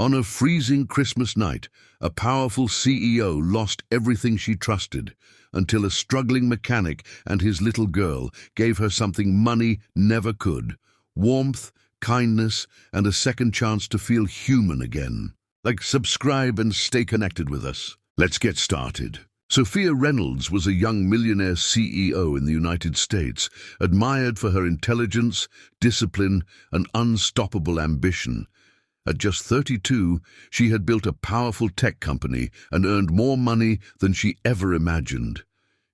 On a freezing Christmas night, a powerful CEO lost everything she trusted until a struggling mechanic and his little girl gave her something money never could: warmth, kindness, and a second chance to feel human again. Subscribe and stay connected with us. Let's get started. Sophia Reynolds was a young millionaire CEO in the United States, admired for her intelligence, discipline, and unstoppable ambition. At just 32, she had built a powerful tech company and earned more money than she ever imagined.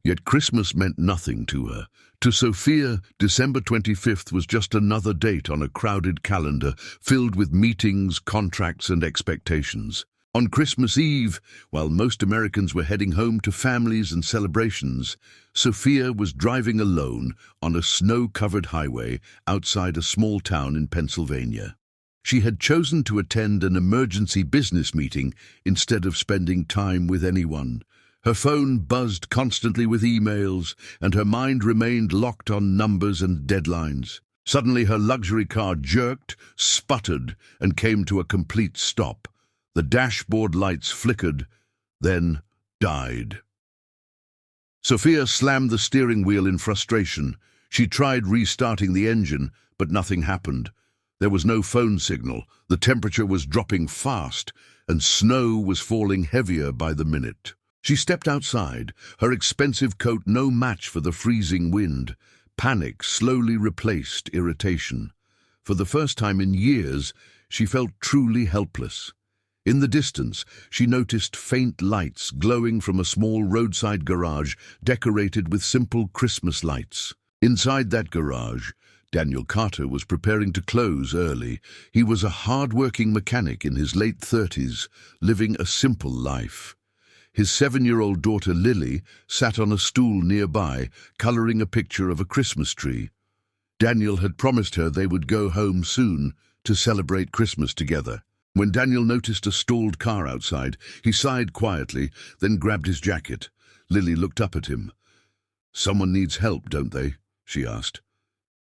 Yet Christmas meant nothing to her. To Sophia, December 25th was just another date on a crowded calendar filled with meetings, contracts, and expectations. On Christmas Eve, while most Americans were heading home to families and celebrations, Sophia was driving alone on a snow-covered highway outside a small town in Pennsylvania. She had chosen to attend an emergency business meeting instead of spending time with anyone. Her phone buzzed constantly with emails, and her mind remained locked on numbers and deadlines. Suddenly her luxury car jerked, sputtered, and came to a complete stop. The dashboard lights flickered, then died. Sophia slammed the steering wheel in frustration. She tried restarting the engine, but nothing happened. There was no phone signal, the temperature was dropping fast, and snow was falling heavier by the minute. She stepped outside, her expensive coat no match for the freezing wind. Panic slowly replaced irritation. For the first time in years, she felt truly helpless. In the distance, she noticed faint lights glowing from a small roadside garage decorated with simple Christmas lights. Inside that garage, Daniel Carter was preparing to close early. He was a hard-working mechanic in his late 30s, living a simple life. His 7-year-old daughter Lily sat on a stool nearby, coloring a picture of a Christmas tree. Daniel had promised her they would go home soon to celebrate Christmas together. When Daniel noticed a stalled car outside, he sighed quietly, then grabbed his jacket. Lily looked up at him. "Someone needs help, don't they?" she asked.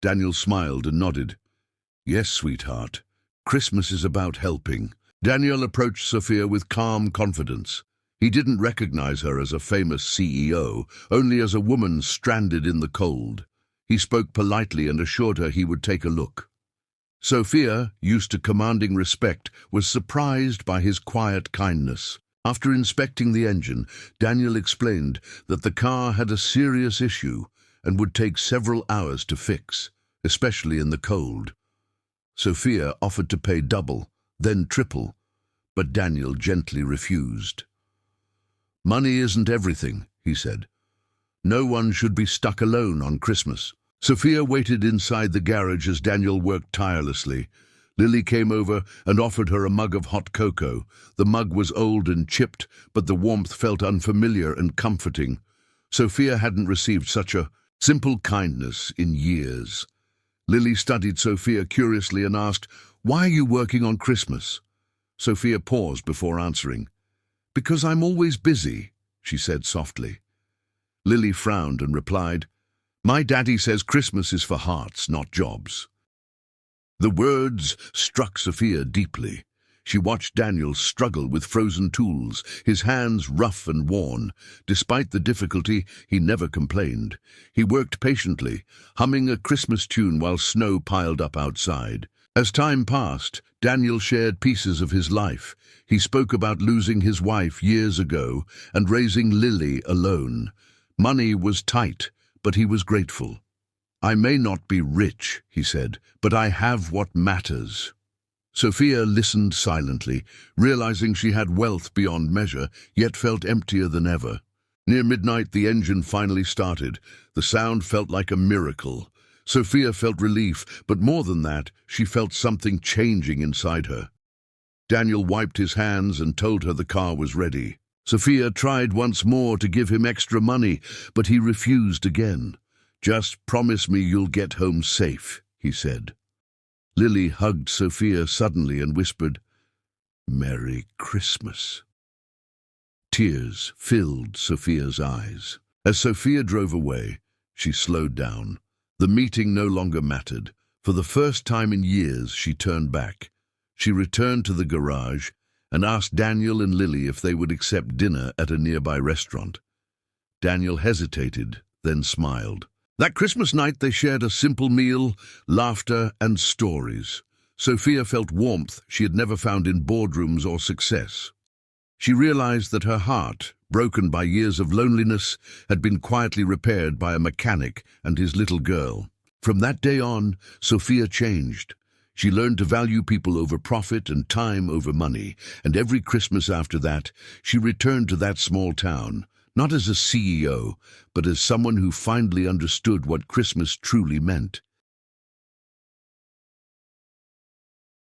Daniel smiled and nodded. "Yes, sweetheart. Christmas is about helping." Daniel approached Sophia with calm confidence. He didn't recognize her as a famous CEO, only as a woman stranded in the cold. He spoke politely and assured her he would take a look. Sophia, used to commanding respect, was surprised by his quiet kindness. After inspecting the engine, Daniel explained that the car had a serious issue and would take several hours to fix, especially in the cold. Sophia offered to pay double, then triple, but Daniel gently refused. "Money isn't everything," he said. "No one should be stuck alone on Christmas." Sophia waited inside the garage as Daniel worked tirelessly. Lily came over and offered her a mug of hot cocoa. The mug was old and chipped, but the warmth felt unfamiliar and comforting. Sophia hadn't received such a simple kindness in years. Lily studied Sophia curiously and asked, "Why are you working on Christmas?" Sophia paused before answering. "Because I'm always busy," she said softly. Lily frowned and replied, "My daddy says Christmas is for hearts, not jobs." The words struck Sophia deeply. She watched Daniel struggle with frozen tools, his hands rough and worn. Despite the difficulty, he never complained. He worked patiently, humming a Christmas tune while snow piled up outside. As time passed, Daniel shared pieces of his life. He spoke about losing his wife years ago and raising Lily alone. Money was tight, but he was grateful. "I may not be rich," he said, "but I have what matters." Sophia listened silently, realizing she had wealth beyond measure, yet felt emptier than ever. Near midnight, the engine finally started. The sound felt like a miracle. Sophia felt relief, but more than that, she felt something changing inside her. Daniel wiped his hands and told her the car was ready. Sophia tried once more to give him extra money, but he refused again. "Just promise me you'll get home safe," he said. Lily hugged Sophia suddenly and whispered, "Merry Christmas." Tears filled Sophia's eyes. As Sophia drove away, she slowed down. The meeting no longer mattered. For the first time in years, she turned back. She returned to the garage and asked Daniel and Lily if they would accept dinner at a nearby restaurant. Daniel hesitated, then smiled. That Christmas night they shared a simple meal, laughter and stories. Sophia felt warmth she had never found in boardrooms or success. She realized that her heart, broken by years of loneliness, had been quietly repaired by a mechanic and his little girl. From that day on, Sophia changed. She learned to value people over profit and time over money, and every Christmas after that, she returned to that small town, not as a CEO, but as someone who finally understood what Christmas truly meant.